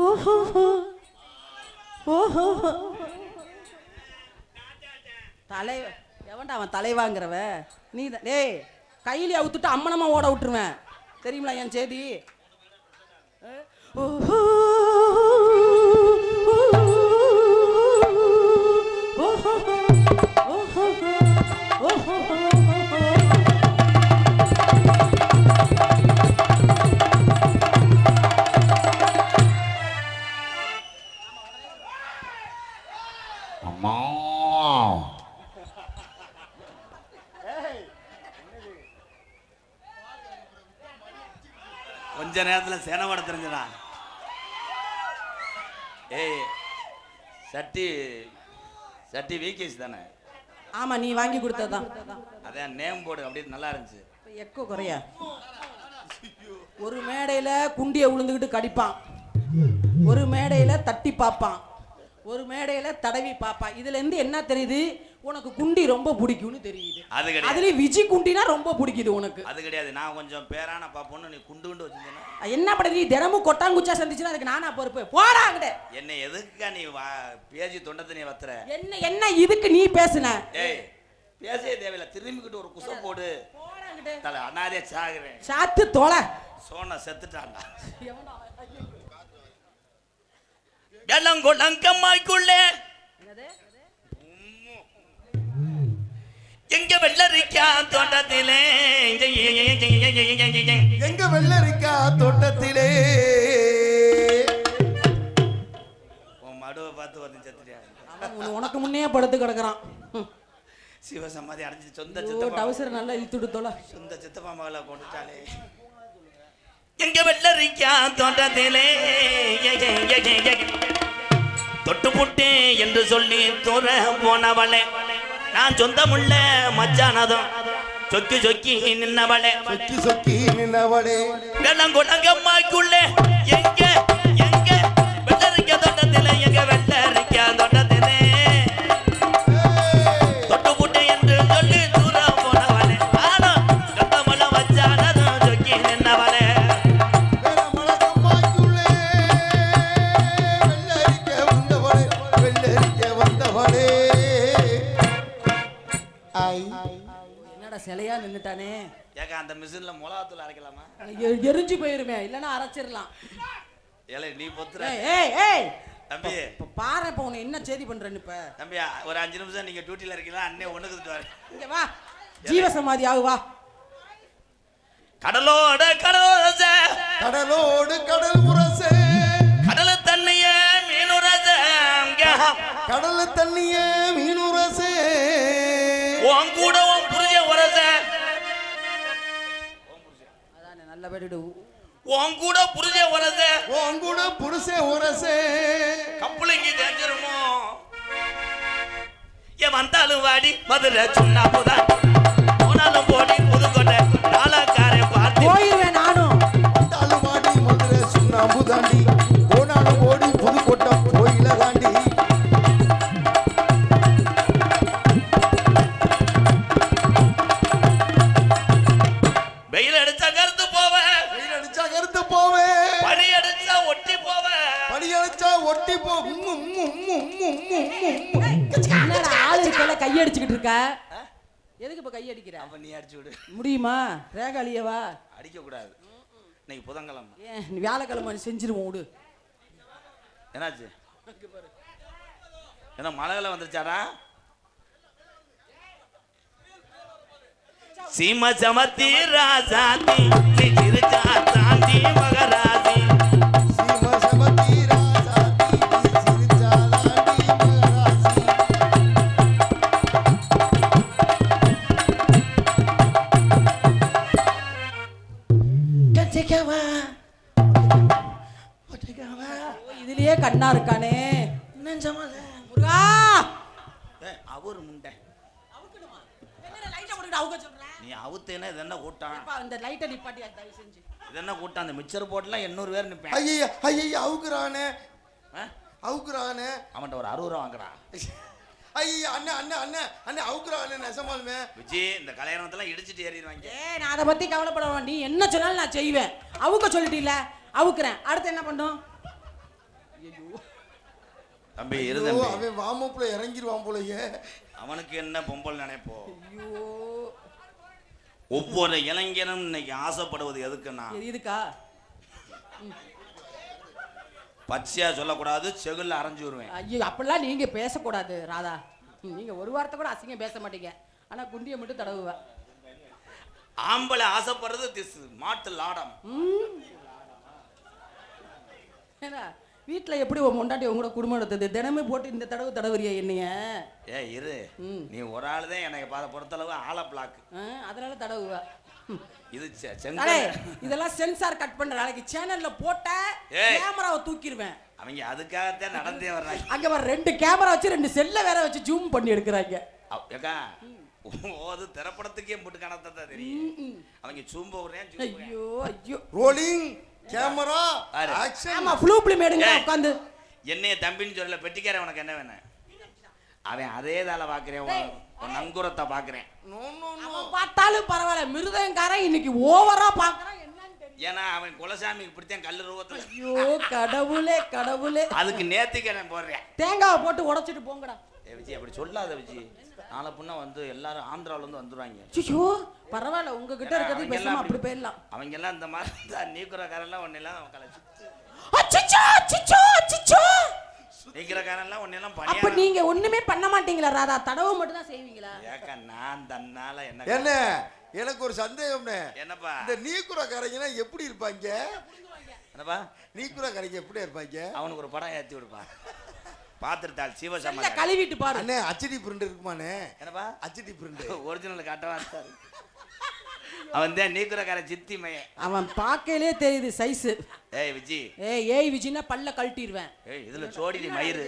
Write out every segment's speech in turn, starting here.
ஓஹோ ஓஹோ தலைவ எவன்டா அவன் தலைவாங்கிறவ நீ தான். டேய் கையிலே அவுத்துட்டு அம்மனமா ஓட விட்டுருவேன் தெரியுங்களா என் செய்தி. ஓஹோ ஓஹோ ஓஹோ ஓஹோ அம்மா கொஞ்ச நேரத்தில் சேனவாட தெரிஞ்சதா. ஏய் சட்டி சட்டி வீகேஸ் தானே? ஆமா நீ வாங்கி கொடுத்ததான். அதான் நேம் போர்டு அப்படியே நல்லா இருந்துச்சு. எக்கோ குறையா. ஒரு மேடையில குண்டிய விழுந்துக்கிட்டு கடிப்பான், ஒரு மேடையில தட்டி பார்ப்பான், ஒரு மேடையில தடவி பார்ப்பான். இதுல இருந்து என்ன தெரியுது? உனக்கு குண்டி ரொம்ப பிடிக்கும்னு தெரியுது. அது கிடையாது. அதுல விஜி குண்டினா ரொம்ப பிடிக்குது உனக்கு. அது கிடையாது. நான் கொஞ்சம் பேரான பாப்போன்னு நீ குண்டு குண்டு வச்சிருந்தேன்னா என்ன பண்றது? நீ தினமும் கொட்டாங்குச்சா சந்திச்சுன்னா அதுக்கு நானா பொறுப்பு? போடா அங்கடே. என்ன எதுக்கா நீ பேசி தொண்டத்தை நீ வத்துற? என்ன என்ன இதுக்கு நீ பேசுன? ஏய் பேசவே தேவையில்ல. திரும்பிக்கிட்டு ஒரு குசை போடு. போடா அங்கடே. தல அனாதே சாகுறேன். சாத்து தோலை. சோனா செத்துட்டான்டா. வெள்ளங்கொள்ளங்கம்மாய்க்குள்ளே எங்க வெள்ளரிக்கா தோட்டத்திலே எங்க வெள்ளரிக்கா தோட்டத்திலே உன் மடுவை பார்த்து வந்து செத்துட்டியா? உனக்கு முன்னே படுத்து கிடக்குறான். சிவசமாதி அடைஞ்சு சொந்த டவுசர் நல்லா இழுத்துட்டு தோலை. சொந்த சித்தப்பா மகளை கொண்டுட்டாலே. எங்க வெள்ளரிக்கா தோட்டத்திலே தொட்டு புட்டே என்று சொல்லி தூர போனவளே, நான் சொந்தமுள்ள மச்சானதும் சொக்கி சொக்கி நின்னவளே, சொக்கி சொக்கி நின்னவளே வெள்ளங்கொள்ளங்கம்மாய்க்குள்ளே எங்க எங்க வெள்ளரிக்கா தோட்டத்திலே எங்க வெள்ளரிக்கா தோட்டத்திலே தொட்டு புட்டே என்று சொல்லி தூர போனவளே, நானும் சொந்தமுள்ள மச்சானதும் சொக்கி நின்னவளே. என்னடா சிலையா நின்னுட்டானே. ஏக்கா அந்த மிஷின்ல மிளகாத்தூள் அரைக்கலாமா? எரிஞ்சு போயிருமே, இல்லைன்னா அரைச்சிடலாம். ஏலே நீ பொத்துற. ஏய் ஏய் தம்பி பாரு, இப்ப உன்னை என்ன செய்தி பண்றேன்னு. இப்ப தம்பி ஒரு 5 நிமிஷம் நீங்க டியூட்டில இருக்கீங்களா? அண்ணே ஒண்ணுக்கு வர. இங்க வா, ஜீவசமாதி ஆகு வா. கடலோட கடலோரச கடலோடு கடல் உரசே கடல தண்ணிய மீனுரச கடல் தண்ணிய மீனுரசே உன் கூட உன் புரிஞ்ச உரச அதானே நல்ல பேடு. உன் கூட புரிஞ்ச உரச உன் கூட புருஷே உரசே கப்புளிங்கி தெரிஞ்சிருமோ ஏன் வந்தாலும் வாடி மதுரை சொன்னா போதான் போனாலும் போடி புதுக்கோட்டை நாளக்காரை பார்த்து போயிருவேன் நானும். வந்தாலும் வாடி மதுரை சுண்ணாம்பு தாண்டி போனாலும் ஓடி புதுக்கோட்டை கோயில தாண்டி வெயில் அடிச்சா கருத்து போவேன், வெயில் அடிச்சா கருத்து போவேன், பனி அடிச்சா ஒட்டி போவேன், பனி அடிச்சா ஒட்டி போ. என்னடா ஆளு இருக்கல கையடிச்சுக்கிட்டு இருக்க? எதுக்கு இப்ப கையடிக்கிற? அப்ப நீ அடிச்சு விடு. முடியுமா? ரேகாலியவா அடிக்க கூடாது. இன்னைக்கு புதன்கிழமை. ஏன் நீ வியாழக்கிழமை செஞ்சிருவோம் விடு. என்னாச்சு? ஏன்னா மழையில வந்துருச்சாடா? சீம சமத்தி ராசாத்தி சிரிச்சா தாண்டி மகராசி சீம சமத்தி ராசாத்தி சிரிச்சா தாண்டி மகராசி கச்சிக்கவா இதுலயே கண்ணா இருக்கானே. நெஞ்சமல முருகா அவர் முண்டை லைட்ட போட்டுட்டு அவுக்க சொல்ற. நீ அவுத்தேன்னா இது என்ன கூட்டம்? இந்த லைட்டை நிப்பாட்டி தயவு செஞ்சு. இது என்ன கூட்டம்? அந்த மிக்சர் போட்டுலாம் 800 பேர் நிப்பேன். ஐயா ஐயா அவுக்குறானே அவுக்குறானே. அவன்கிட்ட ஒரு 60 ரூபா வாங்குறான். ஐயா அண்ணே அண்ணே அண்ணே அண்ணே அவுக்குறானே நெசமாலுமே. விஜி இந்த கல்யாணத்தெல்லாம் இடிச்சிட்டு ஏறிடுவாங்க. நான் அதை பத்தி கவலைப்பட வேண்டாம். நீ என்ன சொன்னாலும் நான் செய்வேன். அவுக்க சொல்லிட்டீல, அவுக்குறேன். அடுத்து என்ன பண்ணும்? தம்பி ஐயோ, இரு தம்பி. அவன் வாமப்புல இறங்கிடுவான் போலயே. அவனுக்கு என்ன பொம்பல் நினைப்போ? ஐயோ ஒவ்வொரு இளைஞனும் இன்னைக்கு ஆசைப்படுவது எதுக்குன்னா இதுக்கா பச்சையா சொல்லக்கூடாது, செகுல்ல அரைஞ்சு வருவேன். ஐயோ அப்படிலாம் நீங்க பேசக்கூடாது ராதா. நீங்க ஒரு வார்த்தை கூட அசிங்கம் பேச மாட்டீங்க, ஆனா குண்டியை மட்டும் தடவுவ. ஆம்பளை ஆசைப்படுறது திசு மாட்டு லாடம். ஏன்னா வீட்டுல எப்படி உன் முண்டாட்டி உங்க கூட குடும்பம் நடத்துது? தினமும் போட்டு இந்த தடவு தடவுறியா என்னைய? இரு, நீ ஒரு ஆள் தான் எனக்கு பொறுத்தளவு ஆள பிளாக். அதனால தடவுவ. இது இதெல்லாம் சென்சார் கட் பண்ற நாளைக்கு சேனல்ல போட்ட கேமராவை தூக்கிடுவேன். அவங்க அதுக்காகத்தான் நடந்தே வர்றாங்க. அங்க வர 2 கேமரா வச்சு 2 செல்ல வேற வச்சு ஜூம் பண்ணி எடுக்கிறாங்க. ஏக்கா அது திரைப்படத்துக்கே போட்டு கணத்தா தெரியும். அவங்க சூம்ப விடுறேன். ஐயோ ஐயோ, ரோலிங் கேமரா ஆக்ஷன். ஆமா ப்ளூ ஃபிலிம் எடுங்க உட்கார்ந்து. என்னைய தம்பின்னு சொல்லல, பெட்டிக்கார உனக்கு என்ன வேணும்? அவன் அதே தால பாக்குறேன், உன் நங்குரத்தை பாக்குறேன். அவன் பார்த்தாலும் பரவாயில்ல, மிருதங்காரன் இன்னைக்கு ஓவரா பாக்குறான். ஏன்னா அவன் குலசாமி இப்படித்தான் கல்லு ரூபத்துல. ஐயோ கடவுளே கடவுளே, அதுக்கு நேர்த்திக்கடன் போடுறேன். தேங்காவை போட்டு உடைச்சிட்டு போங்கடா. விஜய் அப்படி சொல்லாத விஜய், நாளை புண்ணா வந்து எல்லாரும் ஆந்திரால இருந்து வந்துருவாங்க. ஐயோ பரவாயில்ல, உங்ககிட்ட இருக்கிறது பேசாம அப்படி போயிடலாம். அவங்க எல்லாம் இந்த மாதிரி தான் நீக்குறக்காரெல்லாம் ஒன்னெல்லாம் அச்சச்சோ அச்சச்சோ அச்சச்சோ, நீக்குறக்காரெல்லாம் ஒன்னெல்லாம் அப்ப பணியா. நீங்க ஒண்ணுமே பண்ண மாட்டீங்களா ராதா? தடவை மட்டும் தான் செய்வீங்களா? ஏக்கா நான் தன்னால என்ன எனக்கு ஒரு சந்தேகம்னே. என்னப்பா இந்த நீக்குறக்காரங்கன்னா எப்படி இருப்பாங்க? என்னப்பா நீக்குறக்காரங்க எப்படி இருப்பாங்க? அவனுக்கு ஒரு படம் ஏத்தி விடுப்பா, பாத்துட்டாள் சிவசம்மா கழுவிட்டு பாரு. அண்ணே அச்சடி பிரிண்ட் இருக்குமானே? என்னப்பா அச்சடி பிரிண்ட் ஒரிஜினல் காட்டவா? அவன் தான் நீக்குறக்கார சித்தி மையன். அவன் பார்க்கலே தெரியுது சைஸ். ஏய் விஜி, ஏய் விஜினா பல்ல கழட்டிடுவேன். ஏய் இதுல சோடி மயிறு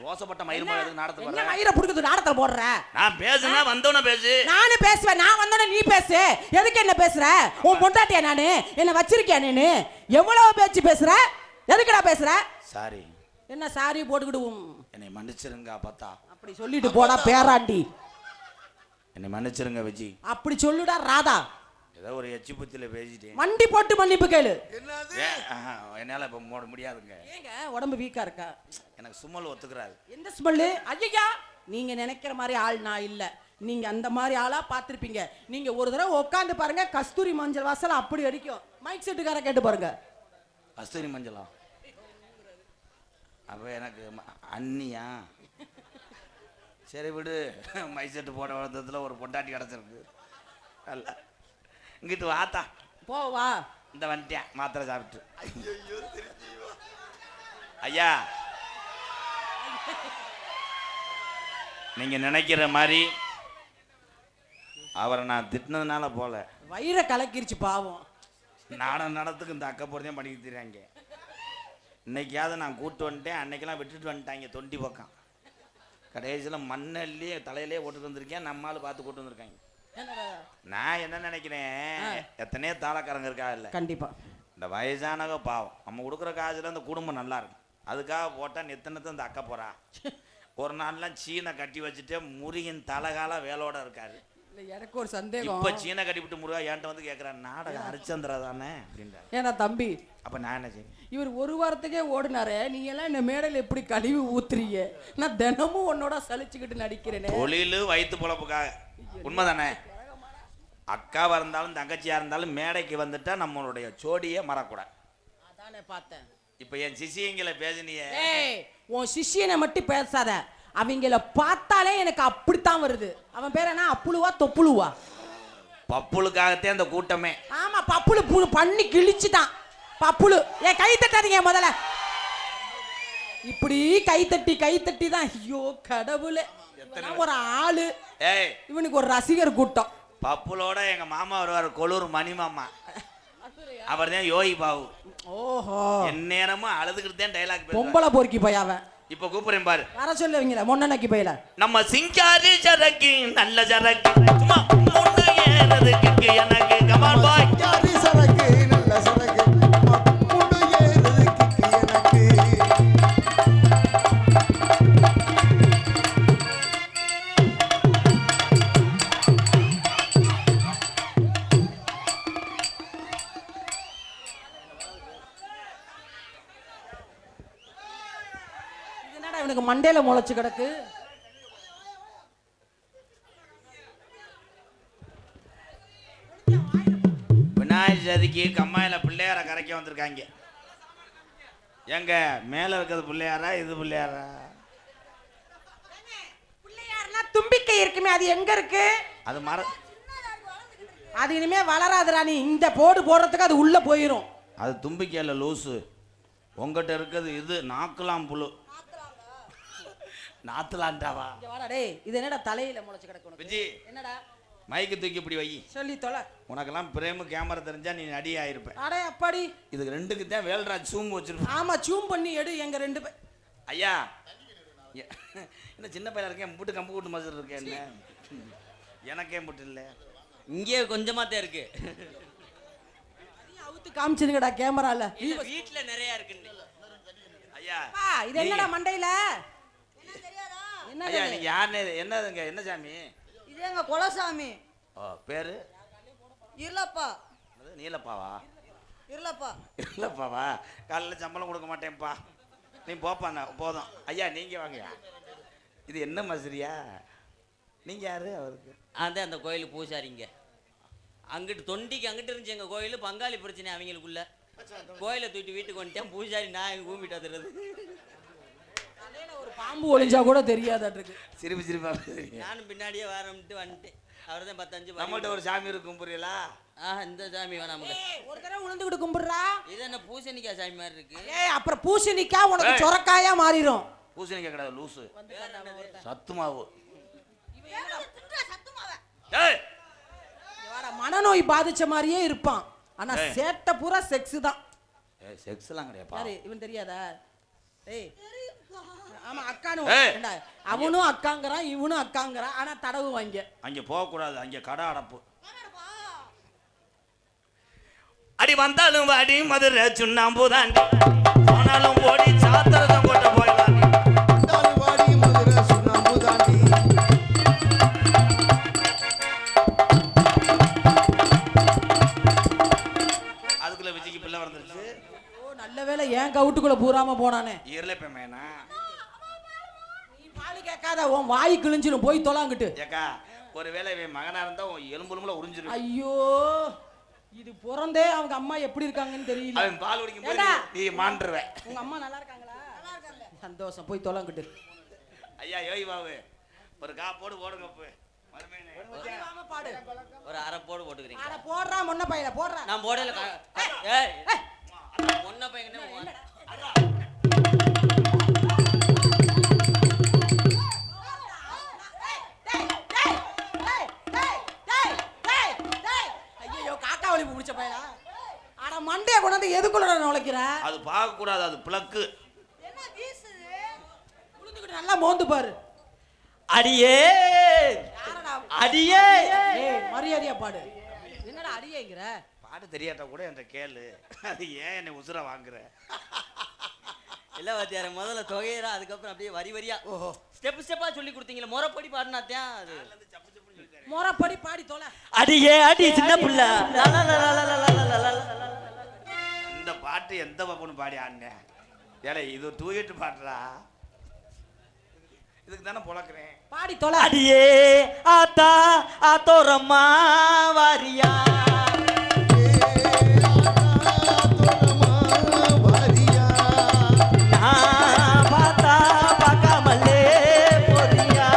ரோசப்பட்ட மயிறு மாதிரி நாடத்துல என்ன போடுற. மயிரை புடிக்குது நாடத்துல போடுற? நான் பேசுனா வந்தோன பேசு. நானே பேசுவேன், நான் வந்தோன நீ பேசு. எதுக்கு என்ன பேசுற? உன் பொண்டாட்டியா நானு? என்ன வச்சிருக்கியா நீனு? எவ்வளவு பேச்சு பேசுற? எதுக்குடா பேசுற? சாரி. என்ன சாரி போட்டுக்கிடுவோம்? என்னை மன்னிச்சிருங்க பார்த்தா. அப்படி சொல்லிட்டு போடா பேராண்டி. என்னை மன்னிச்சிருங்க விஜி. அப்படி சொல்லுடா ராதா. ஏதோ ஒரு எச்சி புத்தில பேசிட்டேன். மண்டி போட்டு மன்னிப்பு கேளு. என்னது? என்னால இப்ப போட முடியாதுங்க. ஏங்க உடம்பு வீக்கா இருக்கா? எனக்கு சும்மல் ஒத்துக்கிறாரு. எந்த ஸ்மெல்லு? ஐயா நீங்க நினைக்கிற மாதிரி ஆள் நான் இல்ல. நீங்க அந்த மாதிரி ஆளா பார்த்திருப்பீங்க. நீங்க ஒரு தடவை உட்காந்து பாருங்க, கஸ்தூரி மஞ்சள் வாசல் அப்படி அடிக்கும். மைக் செட்டுக்கார கேட்டு பாருங்க. கஸ்தூரி மஞ்சளா? அப்ப எனக்கு அண்ணியா? சரி விடு, மைக் செட்டு போட வளர்த்ததுல ஒரு பொண்டாட்டி கிடச்சிருக்கு. அல்ல இங்கிட்டு வாத்தா போ வா. இந்த வந்துட்டேன் மாத்திரை சாப்பிட்டு. ஐயா நீங்க நினைக்கிற மாதிரி அவரை நான் திட்டினதுனால போல. வயிறை கலக்கிருச்சு பாவம். நானும் நடத்துக்கு இந்த அக்கா போறதையும் பண்ணிக்கிட்டு தெரியாங்க. இன்னைக்காவது நான் கூட்டு வந்துட்டேன், அன்னைக்கெல்லாம் விட்டுட்டு வந்துட்டாங்க தொண்டி பக்கம். கடைசியில் மண்ணல்லையே தலையிலே ஓட்டுட்டு வந்திருக்கேன், நம்மளால பார்த்து கூட்டு வந்திருக்காங்க. நான் என்ன நினைக்கிறேன், எத்தனையோ தாளக்காரங்க இருக்கா இல்லை? கண்டிப்பா. இந்த வயசானவங்க பாவம், நம்ம கொடுக்குற காசுல அந்த குடும்பம் நல்லா இருக்கும். அதுக்காக போட்டா நெத்தனத்தை இந்த அக்கா போறா. ஒரு நாள்லாம் சீனை கட்டி வச்சுட்டு முருகன் தலைகால வேலோட இருக்காரு. எனக்கு ஒரு சந்தேகம். இப்ப சீனை கட்டி விட்டு முருகா என்கிட்ட வந்து கேட்கிறான், நாடகம் ஹரிச்சந்திரா தானே அப்படின்றாரு. ஏன்னா தம்பி, அப்ப நான் என்ன செய்ய? இவர் ஒரு வாரத்துக்கே ஓடினாரு. நீங்க எல்லாம் இந்த மேடையில் எப்படி கழுவி ஊத்துறீங்க? நான் தினமும் உன்னோட சலிச்சுக்கிட்டு நடிக்கிறேனே. தொழிலு வயிற்று பொழப்புக்காக. உண்மைதானே? அக்காவா இருந்தாலும் தங்கச்சியா இருந்தாலும் மேடைக்கு வந்துட்டா நம்மளுடைய ஜோடியை மறக்கூடாது. அதானே பார்த்தேன். இப்ப என் சிசியங்களை பேசினியே. ஏய் உன் சிஷியனை மட்டும் பேசாத, அவங்கள பார்த்தாலே எனக்கு அப்படித்தான் வருது. அவன் பேர் என்ன? அப்புளுவா தொப்புளுவா? பப்புளுக்காகத்தே அந்த கூட்டமே. ஆமா பப்புளு பண்ணி கிழிச்சுட்டான் பப்புளு. ஏன் கை தட்டாதீங்க முதல்ல. இப்படி கை தட்டி தான். ஐயோ கடவுளே, ஒரு ஆளு. ஏய் இவனுக்கு ஒரு ரசிகர் கூட்டம். பப்புளோட எங்க மாமா வருவார், கொலூர் மணி மாமா. அவர் தான் யோகி பாபு. ஓஹோ, எந்நேரமும் அழுதுகிட்டு தான் டைலாக் பேசுவார். பொம்பளை பொறுக்கி போயாவன். இப்ப கூப்பிடுறேன் பாரு. வர சொல்லுவீங்களா மொன்னனைக்கு போயில? நம்ம சிங்காரி சரக்கு நல்ல சரக்கு, சும்மா முன்னு ஏறதுக்கு எனக்கு கமான் பாய். சிங்காரி சரக்கு நல்ல சரக்கு, முன்னு ஏறதுக்கு எனக்கு. என்னடா இவனுக்கு மண்டையில முளைச்சு கிடக்கு? விநாயகர் சதுர்த்திக்கு கம்மாயில பிள்ளையார கரைக்க வந்திருக்காங்க. எங்க மேல இருக்கிறது பிள்ளையாரா இது பிள்ளையாரா? பிள்ளையார்னா தும்பிக்கை இருக்குமே, அது எங்க இருக்கு? அது அது இனிமே வளராதுடா. நீ இந்த போடு போடுறதுக்கு அது உள்ள போயிரும். அது தும்பிக்கையில லூசு. உங்ககிட்ட இருக்கிறது இது நாக்கலாம் புழு. நாத்தலாண்டாவா? டேய், இது என்னடா தலையில முளைச்சு கிடக்கு உனக்கு? விஜி, என்னடா மைக்கு தூக்கி இப்படி வை. சொல்லி தொலை. உனக்கெல்லாம் பிரேமு கேமரா தெரிஞ்சா நீ நடி ஆயிருப்ப. அடே அப்பாடி, இதுக்கு ரெண்டுக்கு தான் வேல்ராஜ் சூம் வச்சிருப்பேன். ஆமா, ஜூம் பண்ணி எடு. எங்க ரெண்டு பேர் ஐயா என்ன சின்ன பையனா இருக்கேன், முட்டு கம்பு கூட்டு மாதிரி இருக்கேன். என்ன எனக்கே முட்டு இல்லை, இங்கே கொஞ்சமா தான் இருக்கு. அவுத்து காமிச்சிருங்கடா கேமரால. வீட்டுல நிறைய இருக்கு. ஐயா இது என்னடா மண்டையில? என்ன ஐயா நீங்க யாருன்னு என்னதுங்க? என்ன சாமி இது? எங்க குலசாமி. ஓ, பேரு இருளப்பா. நீலப்பாவா? இருளப்பா. இல்லப்பாவா? காலையில் சம்பளம் கொடுக்க மாட்டேன்ப்பா, நீ போப்பா. போதும் ஐயா, நீங்க வாங்கயா. இது என்ன மசிரியா? நீங்க யாரு அவருக்கு? அதான் அந்த கோயிலுக்கு பூசாரிங்க. அங்கிட்டு தொண்டிக்கு அங்கிட்டு இருந்துச்சு எங்க கோயில். பங்காளி பிரச்சனை அவங்களுக்குள்ள. கோயிலை தூக்கிட்டு வீட்டுக்கு வந்துட்டேன். பூசாரி நான் எங்க கூமிட்டு வந்துடுறது. ஒரு பாம்பு ஒளிஞ்சா கூட தெரியாதாட்டுருக்கு. சிரிப்பு சிரிப்பா. நானும் பின்னாடியே வரம்ட்டு வந்துட்டேன். அவர் தான் 15 நம்மகிட்ட ஒரு சாமி இருக்கும் புரியலா? இந்த சாமி வேணாம் நமக்கு. ஒரு தடவை உளுந்துகிட்டு கும்பிடுறா. இது என்ன பூசணிக்காய் சாமி மாதிரி இருக்கு? அப்புறம் பூசணிக்கா உனக்கு சொரக்காயா மாறிடும். பூசணிக்காய் கிடையாது, லூசு. சத்து மாவு. மனநோய் பாதிச்ச மாதிரியே இருப்பான். ஆனா சேட்டை பூரா செக்ஸ் தான். செக்ஸ்லாம் கிடையாது. யாரு இவன் தெரியாதா? ஏய், ஆமா அக்கானு. அவனும் அக்காங்கறான், இவனும் அக்காங்கறான். ஆனா தடவு வாங்க. அங்க போக கூடாது, அங்க கடை அடப்பு. அடி வந்தாலும் வாடி மதுரை சுண்ணாம்பு தாண்டி, போனாலும் போடி சாத்திரதம் போட்ட போயிடலாம். வந்தாலும் வாடி மதுரை சுண்ணாம்பு தாண்டி. அதுக்குள்ள விஜய்க்கு பிள்ளை வந்துருச்சு. ஓ, நல்ல வேளை ஏன் கவுட்டுக்குள்ள பூராம போனானே. ஈரலே பேமேனா நீ பாலு கேட்காத, உன் வாய் கிழிஞ்சிடும். போய் தொலாங்கிட்டு. ஏக்கா, ஒருவேளை இவன் மகனா இருந்தா எலும்புலும்புல உறிஞ்சிரும். ஐயோ, இது பிறந்தே அவங்க அம்மா எப்படி இருக்காங்கன்னு தெரியல. அவன் பால் குடிக்கும் போது நீ மாண்டுருவ. உங்க அம்மா நல்லா இருக்காங்களா? சந்தோஷம், போய் தொலாங்கிட்டு. ஐயா யோகி பாபு, ஒரு போடு போடுங்க. பாடு. ஒரு அரை போடு போட்டுக்கிறீங்க. அட போடுறா, முன்ன பையில போடுறா. நான் போடல. ஏய், முன்ன பையனே ஐயோ, காக்கா வலிப்பு பிடிச்ச பையனா? அட மண்டைய கொண்டாந்து எதுக்குள்ள நுழைக்கிற? அது பார்க்க கூடாது, அது பிளக்கு. என்ன வீசுது? உளுந்துக்கிட்டு நல்லா மோந்து பாரு. அடியே அடியே. ஏய், மரியாதையா பாடு. என்னடா அடியேங்கற? பாட்டு தெரியாட்டா கூட என்ற கேளு. அது ஏன் என்னை உசுர வாங்குற? இல்ல வாத்தியார, முதல்ல தொகையரா, அதுக்கப்புறம் அப்படியே வரி வரியா ஸ்டெப் ஸ்டெப்பா சொல்லி கொடுத்தீங்களா? முறைப்படி பாடினாத்தான் அது. முறைப்படி பாடி தொலை. அடியே அடி சின்ன புள்ள. இந்த பாட்டு எந்த பாப்புன்னு பாடி ஆடினேன். ஏலே, இது ஒரு தூக்கிட்டு பாட்டுறா. இதுக்கு தானே பொழக்கிறேன். பாடி தொலை. அடியே ஆத்தா ஆத்தோரம்மா வாரியா. நான் பார்த்தா பார்க்காமலே போறியா.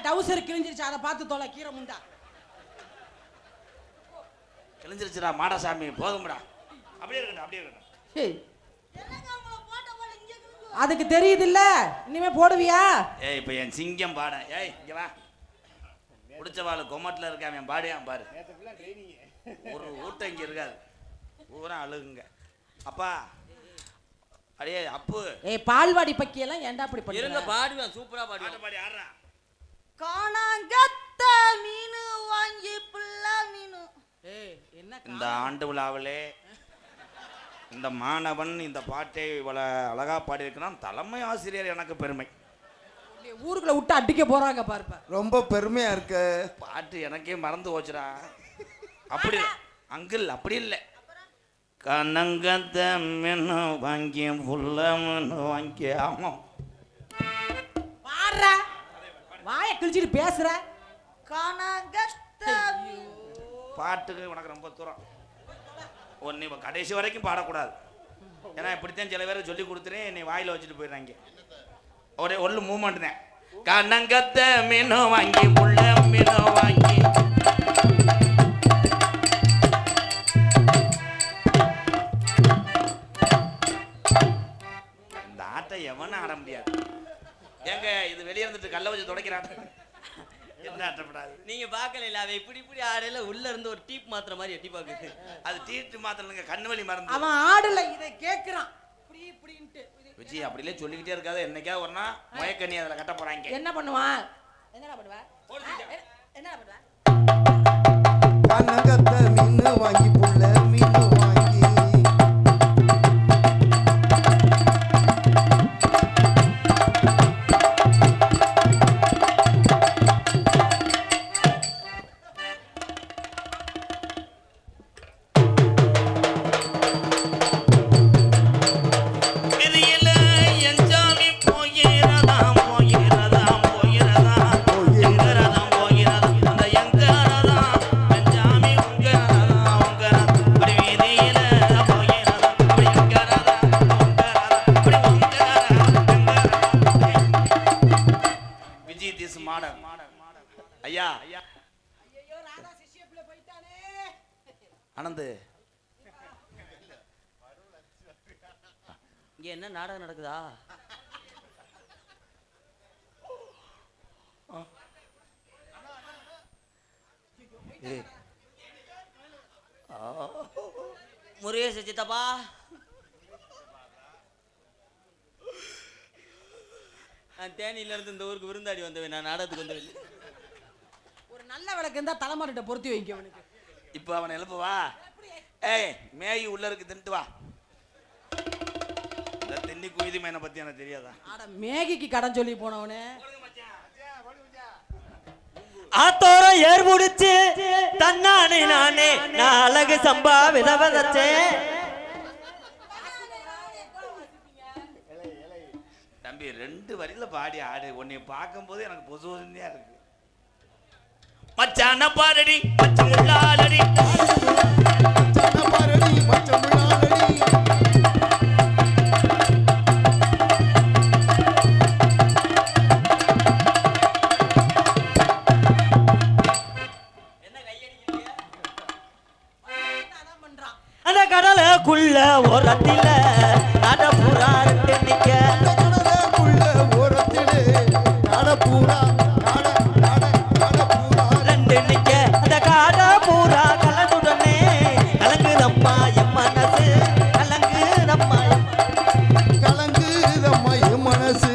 டவுசர் கிழிஞ்சிருச்சு, அதை பார்த்து தொலை. கீரை முண்டா கிழிஞ்சிருச்சுடா மாடசாமி, போதும்டா. அப்படியே இருக்கட்டும், அப்படியே இருக்கட்டும். ஏய், அதுக்கு தெரியுது இல்ல, இனிமே போடுவியா? ஏய், இப்போ என் சிங்கம் பாட. ஏய், இங்க வா. பிடிச்ச வாள் கொமட்டில் இருக்கான், என் பாடியான் பாரு. ஒரு ஊட்டம் இங்கே இருக்காது, ஊரா அழுகுங்க. அப்பா, அடியே அப்பு. ஏய், பால்வாடி பக்கியெல்லாம் ஏன்டா அப்படி பண்ணி? இருங்க, பாடுவேன், சூப்பரா பாடுவேன். பாடி ஆடுறான். காணாங்கத்த மீனு வாங்கி புள்ள மீனு. ஏய், என்ன இந்த ஆண்டு விழாவிலே இந்த மாணவன் இந்த பாட்டை இவ்வளோ அழகா பாடியிருக்கிறான். தலைமை ஆசிரியர் எனக்கு பெருமை. ஊருக்குள்ள விட்டு அடிக்க போறாங்க பாருப்ப. ரொம்ப பெருமையா இருக்கு. பாட்டு எனக்கே மறந்து போச்சுடா. அப்படி அங்கிள் அப்படி இல்லை. கனங்கத்த மீன் வாங்கி புள்ள மீன் வாங்கி. ஆமாம் பாடுற வாயை கிழிச்சிட்டு பேசுற. பாட்டுக்கு உனக்கு ரொம்ப தூரம். ஒன்று இப்போ கடைசி வரைக்கும் பாடக்கூடாது. ஏன்னா இப்படித்தான் சில பேர் சொல்லி கொடுத்துறேன், நீ வாயில் வச்சுட்டு போயிடுறாங்க. ஒரே ஒன்று மூமெண்ட் தான். கனங்கத்த மீன் வாங்கி புள்ள மீன் வாங்கி. இந்த ஆட்டை எவனும் ஆட முடியாது. ஏங்க இது வெளியே இருந்துட்டு கல்லை வச்சு துடைக்கிறான். என்ன ஆட்டப்படாது. நீங்க பார்க்கல அவ இப்படி இப்படி ஆடையில உள்ள இருந்து ஒரு டீப் மாத்திர மாதிரி எட்டி பாக்குது. அது டீட்டு மாத்திரங்க, கண்ணு வலி மறந்து. அவன் ஆடல, இதை கேக்குறான். இப்படி இப்படின்ட்டு விஜய் அப்படியே சொல்லிக்கிட்டே இருக்காது. என்னைக்காவது ஒரு நாள் மயக்கண்ணி அதில் கட்ட போறாங்க. என்ன பண்ணுவான்? என்னடா பண்ணுவ? என்னடா பண்ணுவ? கனகத்த மீன் வாங்கி புள்ள மீன் வாங்கி. ஐயா ஆனந்த், இங்க என்ன நாடகம் நடக்குதா? முருகேச சித்தப்பா, நான் தேனியில இருந்து இந்த ஊருக்கு விருந்தாடி வந்தவன். நான் நாடகத்துக்கு வந்தவன். ஒரு நல்ல விளக்கு இருந்தா தலைமாரிட்ட பொருத்தி வைக்க அவனுக்கு. இப்போ அவனை எழுப்புவா. ஏய் மேகி உள்ள இருக்கு, தின்ட்டு வா. இந்த தின்னி குயிதி மேனை பத்தி எனக்கு தெரியாதா? ஆட மேகிக்கு கடன் சொல்லி போனவனே. ஆத்தோரம் ஏர் முடிச்சு தன்னானே நானே நான் அழகு சம்பா விதவதச்சேன். தம்பி 2 வரியில பாடி ஆடு. உன்னை பார்க்கும் போது எனக்கு பொசு பொசுமையா இருக்கு. மச்சான பாரடி மச்சம் உள்ளாலடி. மச்சான பாரடி மச்சம் உள்ளாலடி. அந்த கடலுக்குள்ள ஓரத்தில நடப்புறா ரெண்டு நிக்க. கடலுக்குள்ள ஓரத்திலே நடப்புறா ரெண்டு நிக்க. அந்த காட பூரா கலந்துடனே கலங்குதம்மா என் மனசு, கலங்குதம்மா கலங்குதம்மா என் மனசு.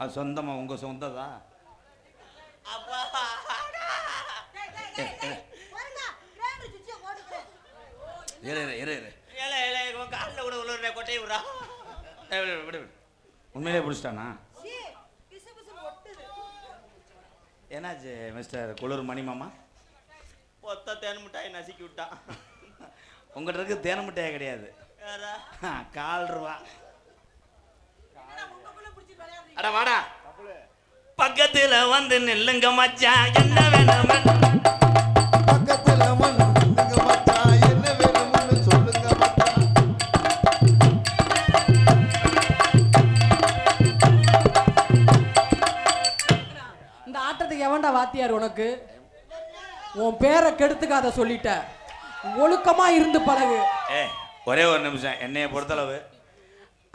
அது சொந்தமா உங்க சொந்ததா? கொட்டையை விடுறா. உண்மையிலே பிடிச்சிட்டானா? என்னாச்சு மிஸ்டர் குளிர் மணி மாமா? பொத்த தேன் மிட்டாய் நசுக்கி விட்டான். உங்கள்கிட்ட இருக்கு தேன மிட்டாயே கிடையாது. 4 ரூபா. அட வாடா, பக்கத்துல வந்து நில்லுங்க மச்சான், என்ன வேணும்? பக்கத்துல மண்ணுங்க மச்சான், என்ன வேணும்னு சொல்லுங்க மச்சான். இந்த ஆட்டத்துக்கு எவன்டா வாத்தியார் உனக்கு? உன் பேரை கெடுத்துக்காத சொல்லிட்ட. ஒழுக்கமா இருந்து பழகு. ஒரே ஒரு நிமிஷம். என்னைய பொறுத்தளவு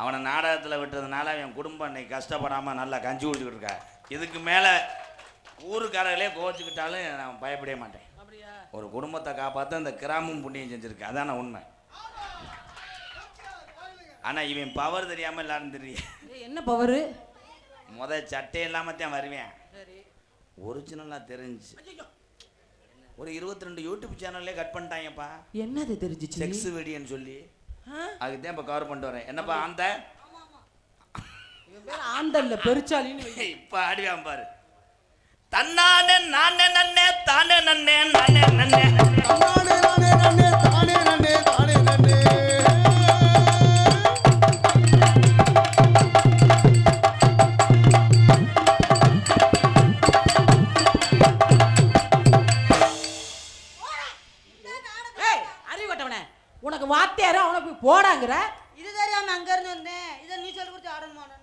அவனை நாடகத்தில் விட்டதுனால அவன் குடும்பம் இன்னைக்கு கஷ்டப்படாமல் நல்லா கஞ்சி குடிச்சுக்கிட்டு இருக்கா. இதுக்கு மேலே ஊருக்காரர்களே கோவச்சுக்கிட்டாலும் நான் பயப்படவே மாட்டேன். ஒரு குடும்பத்தை காப்பாற்ற இந்த கிராமம் புண்ணியம் செஞ்சுருக்கு, அதான உண்மை. ஆனால் இவன் பவர் தெரியாமல் எல்லாரும் தெரியும். என்ன பவரு? சட்டை இல்லாமல் தான் வருவேன். ஒரிஜினலாக தெரிஞ்சு ஒரு 22 யூடியூப் சேனல்லே கட் பண்ணிட்டாங்கப்பா. என்னது தெரிஞ்சிச்சு? செக்ஸ் வீடியோன்னு சொல்லி அதுக்கு தான் இப்போ கவர் பண்ணிட்டு வரேன். என்னப்பா அந்த ஆந்தல்ல பெருச்சாலின்னு இப்போ ஆடிவான் பாரு. தன்னானே நானே நன்னே தானே நன்னே நானே நன்னே தானே நானே நன்னே தானே நன்னே தானே நன்னே. உனக்கு வாத்தியாரு அவனை போய் போடாங்கிற. இது தெரியாம அங்க இருந்து வந்தேன். இதை நீ சொல்லி கொடுத்து ஆடணுமா நானு?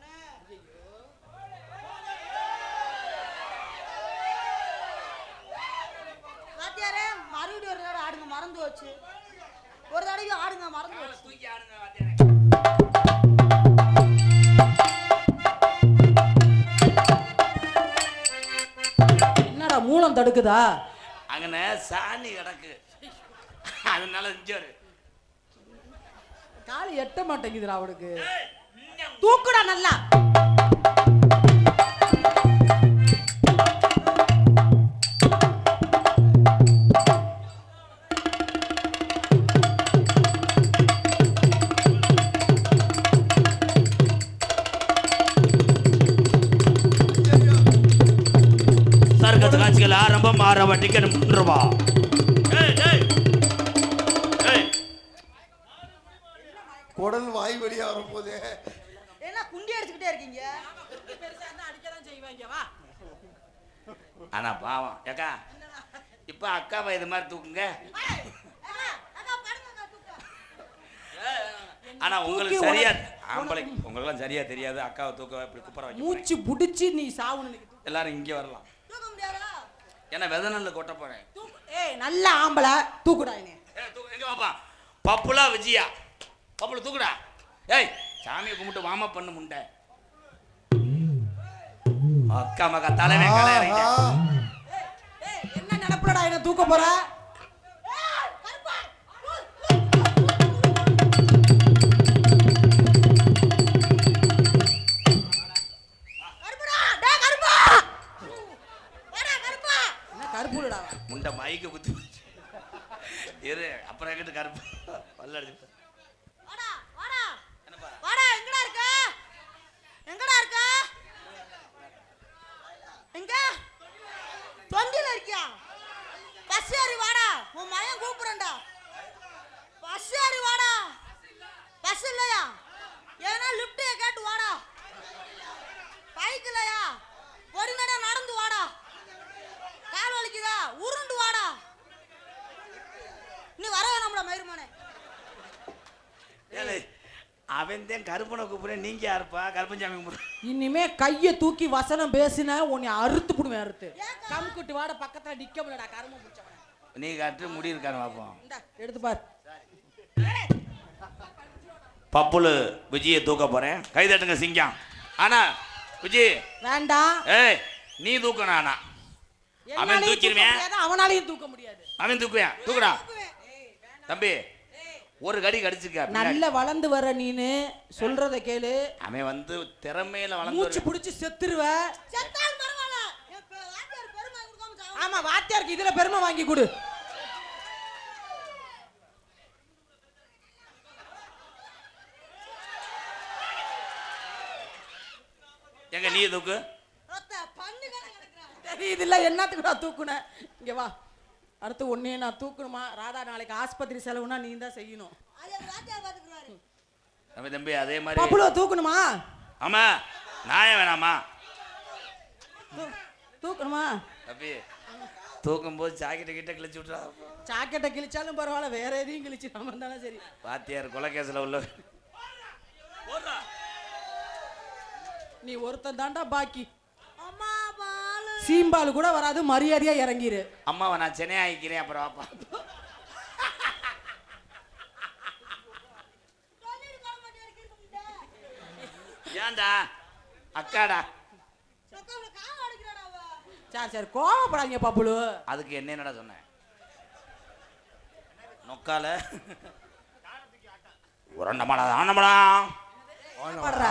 வாத்தியாரே மறுபடியும் ஒரு தடவை ஆடுங்க, மறந்து வச்சு. ஒரு தடவை ஆடுங்க, மறந்து வச்சு. தூக்கி ஆடுங்க வாத்தியாரே. என்னடா மூலம் தடுக்குதா? அங்கன சாணி கிடக்கு, அதனால செஞ்சாரு. காலி எட்ட மாட்டேங்குதுடா அவனுக்கு. தூக்குடா நல்லா. சர்க்கஸ் காட்சிகள் ஆரம்பம். ஆரம்ப டிக்கெட் 3 ரூபா. குடல் வாய் வழியா வரும்போது என்ன குண்டி அடிச்சுக்கிட்டே இருக்கீங்க? ஆனா பாவம் ஏக்கா, இப்ப அக்காவை இது மாதிரி தூக்குங்க. ஆனா உங்களுக்கு சரியா ஆம்பளை உங்களுக்கு சரியா தெரியாது. அக்காவை தூக்க இப்படி குப்பர வைக்க மூச்சு புடிச்சு நீ சாவுன்னு எல்லாரும் இங்கே வரலாம். தூக்க முடியாதா? ஏன்னா வெதனல்ல கொட்ட போறேன். ஏய் நல்ல ஆம்பளை தூக்குடா என்ன. எங்க பாப்பா பப்புலா விஜயா பப்புல தூக்குடா. ஏய் சாமியை கும்பிட்டு வாம பண்ணு முண்டை. அக்கா மகா தலைவன் கலையறீங்க. என்ன நினைப்புலடா என்ன தூக்க போற? கருப்புடா முண்டை மைக்க குத்தி இரு அப்புறம் எங்கிட்ட கருப்பு பல்ல அடிச்சு. வாடா வாடா வாடா. எங்கடா இருக்க? எங்கடா இருக்க? எங்க தொண்டில இருக்கியா? பஸ் ஏறி வாடா, உன் மகன் கூப்பிடுறேன்டா. பஸ் ஏறி வாடா. பஸ் இல்லையா? ஏன்னா லிஃப்ட் கேட்டு வாடா. பைக் இல்லையா? பொறுமையா நடந்து வாடா. கால் வலிக்குதா? உருண்டு வாடா. நீ வர வேணாம்டா மயிருமானே. அவன் தான் கருப்பனை கூப்பிடுறேன். நீங்க யாருப்பா? கருப்பஞ்சாமி கூப்பிடுறேன். இனிமே கைய தூக்கி வசனம் பேசின உன்னை அறுத்து புடுவேன். அறுத்து கம்குட்டு வாட பக்கத்துல நிக்க முடியலடா கரும புடிச்சவனே. நீ கட்டு முடி இருக்கானு பாப்போம். இந்தா எடுத்து பார். பப்புலு விஜயை தூக்க போறேன். கை தட்டுங்க சிங்கம். ஆனா விஜய் வேண்டாம். ஏய் நீ தூக்கணும். ஆனா அவன் தூக்கிடுவேன். அவனாலையும் தூக்க முடியாது. அவன் தூக்குவேன். தூக்குடா தம்பி. ஒரு கடி கடிச்சுக்க. நல்ல வளர்ந்து வர நீனு சொல்றத கேளு. அவன் வந்து திறமையில வளர்ந்து மூச்சு புடிச்சு செத்துருவ. செத்தாலும் பரவாயில்ல. வாத்தியார் பெருமை கொடுக்காம சாவு. ஆமா வாத்தியாருக்கு இதுல பெருமை வாங்கி கொடு. எங்க நீ தூக்கு. ரத்த பண்ணி கிடக்குறான். தெரியுது இல்ல என்னத்துக்கு நான் தூக்குனேன். இங்க வா. அடுத்து ஒன்னே நான் தூக்கணுமா? ராதா நாளைக்கு ஆஸ்பத்திரி செலவுனா நீ தான் செய்யணும். அது வாத்தியார் பாத்துக்குறாரு. நம்ம தம்பி அதே மாதிரி பப்புல தூக்கணுமா? ஆமா நாயம் வேணாமா? தூக்கணுமா? தம்பி தூக்கும் போது ஜாக்கெட்டை கிட்ட கிழிச்சு விட்டுறா. ஜாக்கெட்டை கிழிச்சாலும் பரவாயில்ல, வேற எதையும் கிழிச்சு நம்ம தானே சரி. வாத்தியார் கொலைகேசில் உள்ள நீ ஒருத்தன் தாண்டா பாக்கி. அம்மா பாலு. சீம்பால் கூட வராது, மரியாதையா இறங்கிரு. அம்மாவை நான் சென்னை ஆகிக்கிறேன். அப்புறம் வாப்பா. ஏன்டா அக்காடா சொக்கா அவளை காவ அடிக்கிறாடா அவ. சரி சரி கோவப்படாதீங்க பப்புலு. அதுக்கு என்னடா சொன்னேன் நொக்கால உரண்டமாடா ஆனமடா படுறா.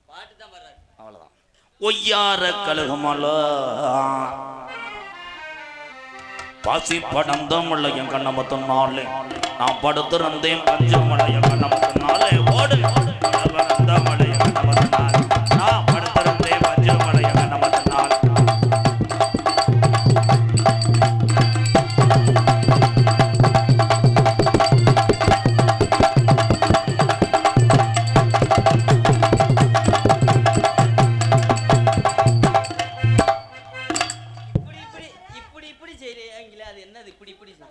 பாட்டு தான் வர்றாரு. அவ்வளோதான் ஒய்யார கழுகுமல பாசி படந்தமல்ல என் கண்ணமத்தினாலே நான் படுத்திருந்தேன் பஞ்சமலை என் கண்ணமத்தினாலே ஓடு படந்தமலை என் கண்ணமத்தினாலே நான் படுத்திருந்தேன் பஞ்சமலை என் கண்ணமத்தினாலே இப்படி செய்றீங்களே, அது என்னது இப்படி செய்றீங்க?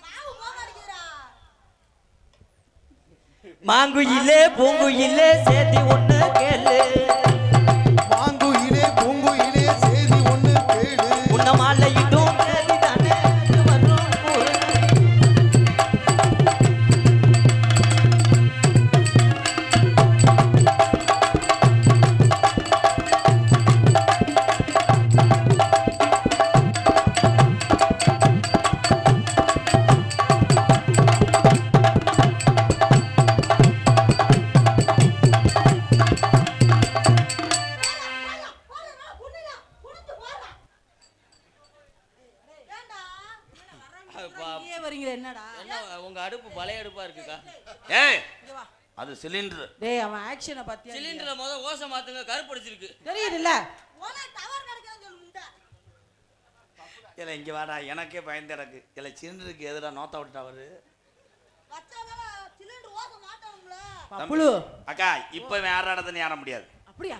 மாவு போக அடிக்கிறா. மாங்குயிலே பூங்குயிலே சேதி ஒண்ணு கேளு மாங்குயிலே பூங்குயிலே செய்தி ஒண்ணு கேளு உன்ன மாலையிட்டும் சேதி தானே வரும் கூறு. போடா, புண்ணியா, புடிச்சு போடா. ஏண்டா? இங்கேயே வரீங்களே என்னடா? என்ன உங்க அடுப்பு பழைய அடுப்பா இருக்குக்கா? ஏய் இங்க வா. அது சிலிண்டர் டேய் அவன் ஆக்ஷனை பாத்தியா? சிலிண்டர்ல ஓசை மாத்துங்க, கருப்பு அடிச்சிருக்கு. தெரியுதுல்ல? ஓனா டவர் கிடைக்குதுன்னு சொல்லு முண்டை. இல்லை இங்கே வாடா எனக்கே பயந்து எனக்கு இல்லை சிலிண்டருக்கு எதிராக நோத்த விட்டுட்டா அவரு வச்சாதால சிலிண்டர் ஓச மாட்டானுங்களே. பப்புலு. அக்கா இப்போ வேற இடத்துல ஏற முடியாது அப்படியா?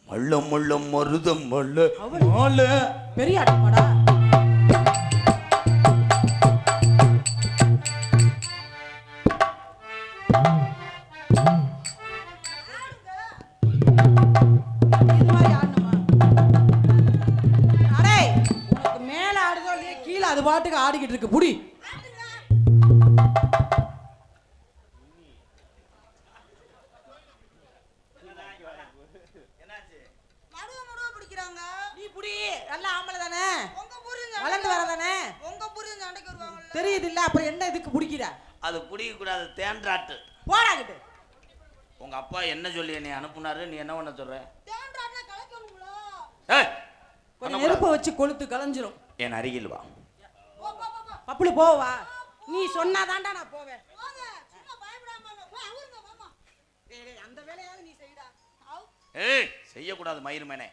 மள்ள மள்ள மருதம் மள்ள அவன் மால பெரிய ஆட்டமாடா. இது மாதிரி ஆடணுமா? அடே, உனக்கு மேல ஆடுதோ இல்லையோ கீழே அது பாட்டுக்கு ஆடிக்கிட்டு இருக்கு. புடி. மடுவ பிடிக்கிறாங்க. நீ புடி. நல்ல ஆம்பளை தானே? உங்க புரியுங்க. வளர்ந்து வரதானே? உங்க புரியுங்க சண்டைக்கு வருவாங்கல்ல. தெரியுது இல்ல? அப்புறம் என்ன இதுக்கு பிடிக்கிற? அது பிடிக்கக்கூடாது தேன்றாட்டு போடாகிட்டு. உங்க அப்பா என்ன சொல்லி என்னை அனுப்புனாரு நீ என்ன பண்ண சொல்ற தேன்றாட்னா கலக்கணுங்களா? ஏய் கொஞ்சம் நெருப்பை வச்சு கொளுத்து கலைஞ்சிரும். என் அருகில் வா போ போ போ போ. பப்புளு போவா. நீ சொன்னாதான்டா நான் போவேன். போங்க. சும்மா பயப்படாம போங்க. போ அவருங்க மாமா. டேய், அந்த வேலையாவது நீ செய்டா. ஆவ். ஏய் செய்யக்கூடாது மயிருமேனே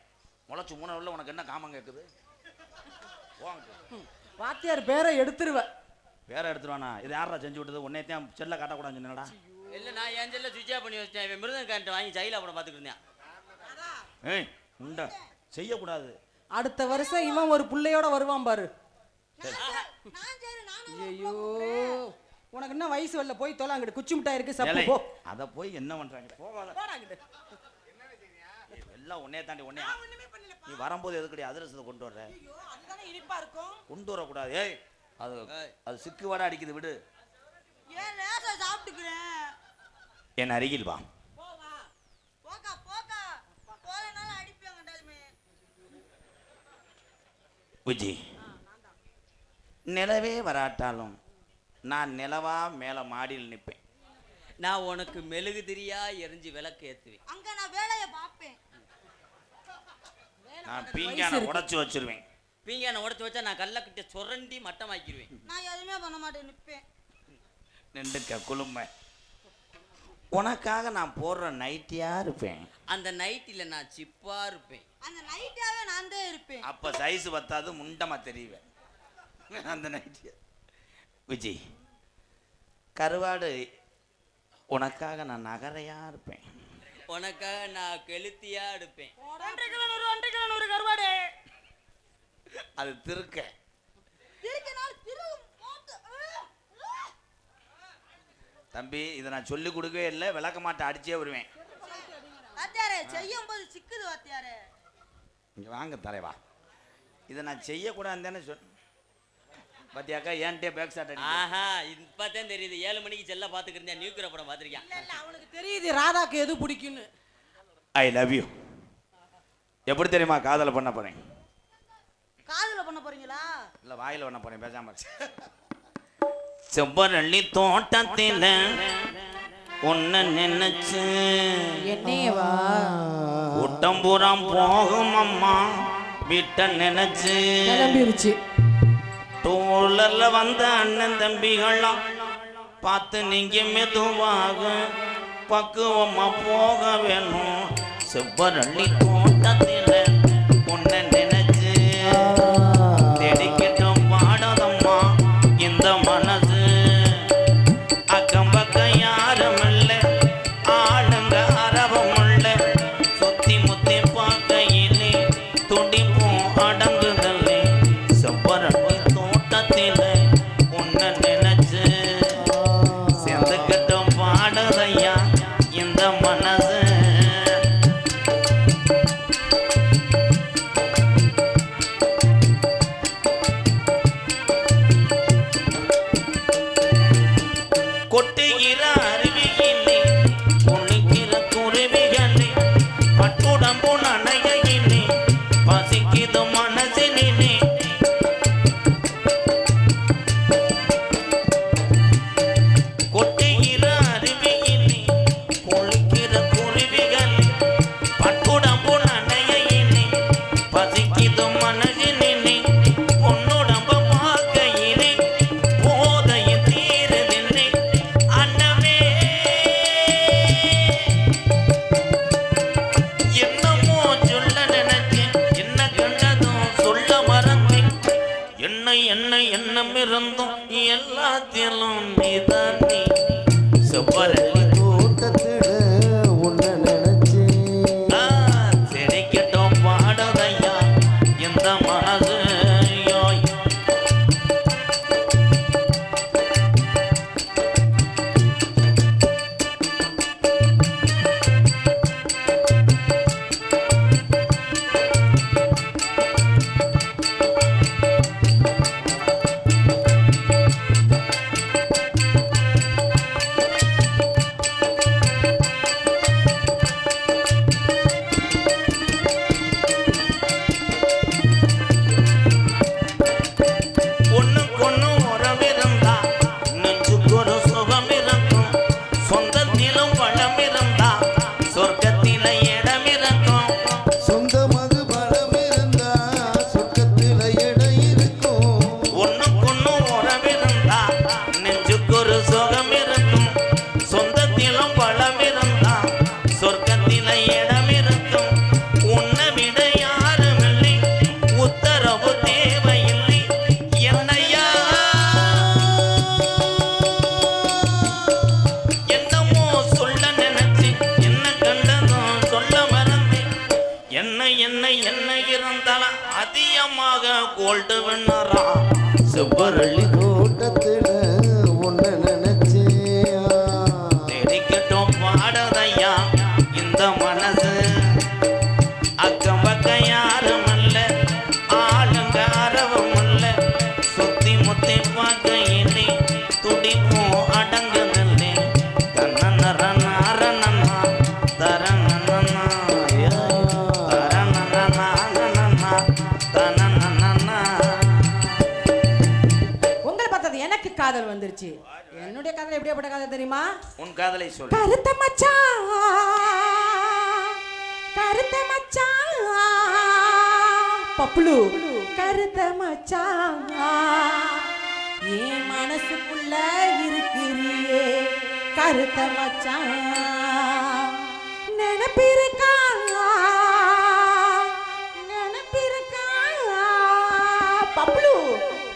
முளைச்சு மூணு உள்ள உனக்கு என்ன காமம் கேட்குது வாத்தியார் பேரை எடுத்துருவ. வேற எடுத்துருவானா இது யாரா செஞ்சு விட்டது உன்னையத்தையும் செல்ல காட்டக்கூடாதுன்னு சொன்னடா இல்ல நான் என் செல்ல சுவிட்ச் ஆஃப் பண்ணி வச்சேன். இவன் மிருதங்க கரண்ட் வாங்கி ஜெயில படம் பார்த்துட்டு இருந்தேன். ஏய் உண்டா செய்யக்கூடாது அடுத்த வருஷம் இவன் ஒரு புள்ளையோட வருவான் பாரு. நான் சரி நானும் ஐயோ, உனக்கு என்ன வயசு வரல? போய் தொலை. அங்கிட்டு குச்சி மிட்டாய் இருக்கு, சப்பு ஏலே, போ. அத போய் என்ன பண்றாங்க போகாத போடாங்கிட்டு. எல்லாம் உன்னைய தாண்டி உன்னைய நீ வரும்போது எதுக்கடி அதிரசத்தை கொண்டு வர்ற ஐயோ, அதுதானே இனிப்பா இருக்கும். கொண்டு வரக்கூடாது ஏய் அது அது சிக்கு வட அடிக்குது விடு ஏன் லேசா சாப்பிட்டுக்கிறேன். என் அருகில் வா போவா. போக்கா போக்கா. போலனால அடிப்பாங்க டால்மே. விஜி நிலவே வராட்டாலும் நான் நிலவா மேல மாடியில் நிற்பேன் நான் உனக்கு மெழுகு திரியா எரிஞ்சு விளக்கு ஏத்துவேன். அங்க நான் வேலையை பார்ப்பேன். நான் பீங்கான உடைச்சு வச்சிருவேன் பீங்கான உடச்சு வச்சா நான் கல்லக்கிட்ட சுரண்டி மட்டமாக்கிடுவேன். நான் எதுவுமே பண்ண மாட்டேன் நிப்பேன். நின்றுக்க குளுமை உனக்காக நான் போடுற நைட்டியா இருப்பேன் அந்த நைட்டில் நான் சிப்பா இருப்பேன். அந்த நைட்டாவே நான் தான் இருப்பேன். அப்ப சைஸ் பத்தாது முண்டமா தெரிவேன் அந்த நைட்டியா விஜய் கருவாடு உனக்காக நான் நகரையா இருப்பேன் உனக்காக நான் கெளுத்தியா எடுப்பேன். 1.5 கிலோ 1.5 கிலோ 100 கருவாடு. அது திருக்க திருக்கனால திரு போட்டு. தம்பி இதை நான் சொல்லி கொடுக்கவே இல்லை விளக்க மாட்டை அடிச்சே வருவேன் வாத்தியாரே செய்யும் போது சிக்குது வாத்தியாரே. இங்க வாங்க தலைவா இதை நான் செய்யக்கூடாதுன்னு தானே சொல் பாத்தியாக்கா ஏன்ட்டே பேக் ஷாட் அடி ஆஹா இப்பதான் தெரியுது. 7 மணிக்கு செல்ல பாத்துக்கிட்டு இருந்தேன். நியூக்கிற படம் பாத்திருக்கேன். இல்ல இல்ல, அவனுக்கு தெரியுது ராதாக்கு எது பிடிக்குன்னு. I love you. எப்படி தெரியுமா காதலை பண்ண போறேன்? காதுல பண்ண போறீங்களா? இல்ல வாயில பண்ண போறேன், பேசாம இரு. செவ்வரளி தோட்டத்தில் உன்னை நினைச்சு என்னையவா கூட்டம்புறம் போகும் அம்மா வீட்டை நினைச்சு கிளம்பிருச்சு. டூலர்ல வந்த அண்ணன் தம்பிகள்லாம் பார்த்து நீங்க மெதுவாக பக்குவமா போக வேணும். செவ்வரளி தோட்டத்தில் உன்னை நினைச்சு தேடிக்கிட்டும் பாடதம்மா இந்த மனசு. அக்கம் பக்கம் யாரும் இல்லை, ஆளுங்க அரவம் இல்லை, சுத்தி முத்தி பார்க்கையிலே துடிப்பும் அடங்குதல்லே. செவ்வரளி தோட்டத்தில் உன்னை நினைச்சு சேர்ந்துக்கிட்டும் பாடுதையா இந்த மனசு. கொட்டுகிற அருவியிலே குளிக்கிற குருவிகளே பட்டுடம்பு நனையிலே பசிக்குது மனசினிலே. கொட்டுகிற அருவியிலே குளிக்கிற குருவிகளே பட்டுடம்பு நனையிலே பசிக்குது மனசினிலே. பொன்னுடம்பு பார்க்கையிலே போதைய தீருதில்லை அண்ணமே. என்னமோ சொல்ல நினைச்சேன், என்ன கண்டதும் சொல்ல மறந்தேன். எண்ணம் இருந்தும் எல்லாத்திலும் நீதான் நீ. செவ்வரளி தோட்டத்தில உன்னை நினைச்சு செடிக்கட்டும் பாடதையா இந்த மனசு. யோய். ஒண்ணுக்கொண்ணு உறவிருந்தா நெஞ்சுக்கு ஒரு சுகம் இருக்கும். சொந்தத்திலும் வளம் இருந்தா சொர்க்கத்தில இடம் இருக்கும். சொந்தமது பலம் இருந்தா சொர்க்கத்தில இடம் இருக்கும். ஒண்ணுக்கொண்ணு உறவிருந்தா நெஞ்சுக்கு ஒரு சுகம் இருக்கும். சொந்தத்திலும் வளம் இருந்தா சொர்க்கத்தில இடம் இருக்கும். உன்னை விட யாரும் இல்லை, உத்தரவு தேவையில்லை என்னையா. என்னமோ சொல்ல நினைச்சு என்ன கண்டதும் சொல்ல மறந்தேன். என்ன இருந்தாலும் அதிகமாக கோல்டு விண்ணரா. செவ்வரளி தோட்டத்தில உன்னை நினைச்சு தேடிக்கட்டும் பாடதையா இந்த மனசு. அக்கம் பக்கம் யாரும் இல்ல, ஆளுங்க அரவும் இல்ல, சுத்தி முத்தி பார்க்கையிலே துடிப்பும் அடங்குதில்லை. தன்னரனா தரணனா தரணனா. உங்களை பார்த்தது எனக்கு காதல் வந்துருச்சு. என்னுடைய காதல் எப்படியாப்பட்ட காதல் தெரியுமா? உன் காதலை சொல்லு. கருத்த மச்சான், கருத்த மச்சான், பப்ளு கருத்த மச்சான், என் மனசுக்குள்ள இருக்கிறியே கருத்த மச்சான். நினைப்பிருக்கா நினைப்பிருக்கா பப்ளு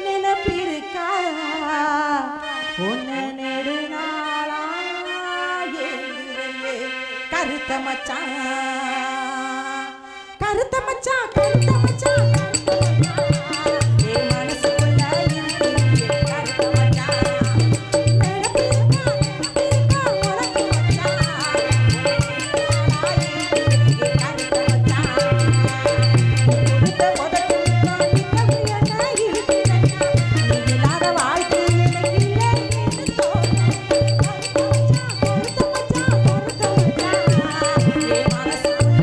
நினைப்பிருக்கா உன்னை நெடுநாளா ஏங்குறையே கருத்த மச்சான், கருத்த மச்சான், கருத்த மச்சான், என் மனசுக்குள்ள இருக்கிறியே கருத்த மச்சான். நினைப்பிருக்கா உனக்கு மச்சான், உன்னை நெடுநாளா ஏங்குறையே கருத்த மச்சான். கொடுத்த முதல் இன்னும் என்ன இருக்கிறையா, நீ இல்லாத வாழ்க்கை எனக்கு இல்லை என்று தோணும். கருத்த மச்சான், கருத்த மச்சான், கருத்த மச்சான், என் மனசுக்குள்ள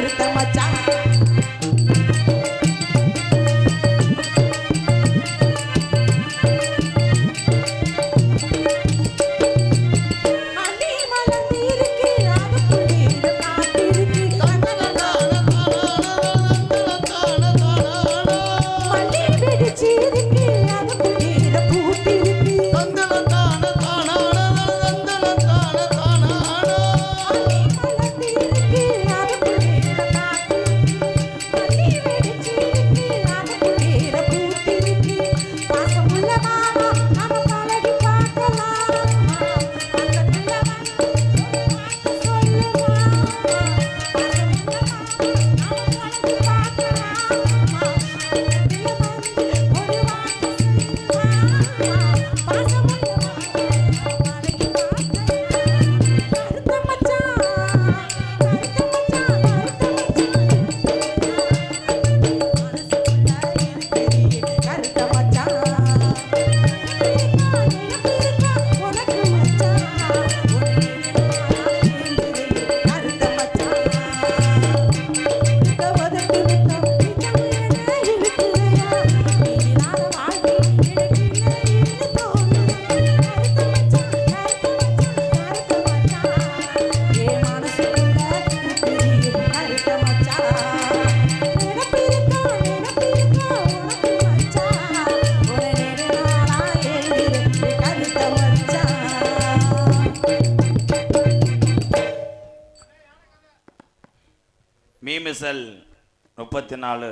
கருத்த மச்சான் அடி மலர்ந்து இருக்கு அதுக்குள்ளே காத்திருக்கு மல்லி பிடிச்சு இருக்கு அதுக்குள்ளே பூத்திருக்கு மீமிசல் 34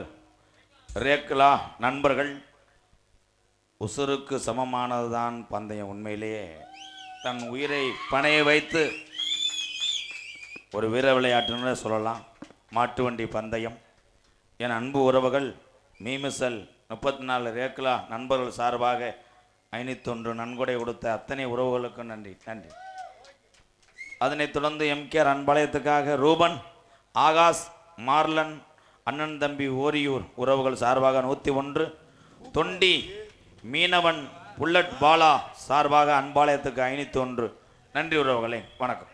ரேக்லா நண்பர்கள் உசுருக்கு சமமானதுதான் பந்தயம். உண்மையிலேயே தன் உயிரை பணைய வைத்து ஒரு வீர விளையாட்டுன்னு சொல்லலாம். மாட்டு வண்டி பந்தயம். என் அன்பு உறவுகள், மீமிசல் 34 ரேக்லா நண்பர்கள் சார்பாக 501 நன்கொடை கொடுத்த அத்தனை உறவுகளுக்கும் நன்றி நன்றி. அதனைத் தொடர்ந்து எம்கேஆர் அன்பாளையத்துக்காக ரூபன், ஆகாஷ், மார்லன், அண்ணன் தம்பி ஓரியூர் உறவுகள் சார்பாக 101, தொண்டி மீனவன் புல்லட் பாலா சார்பாக அன்பாளையத்துக்கு 501. நன்றி உறவுகளே, வணக்கம்.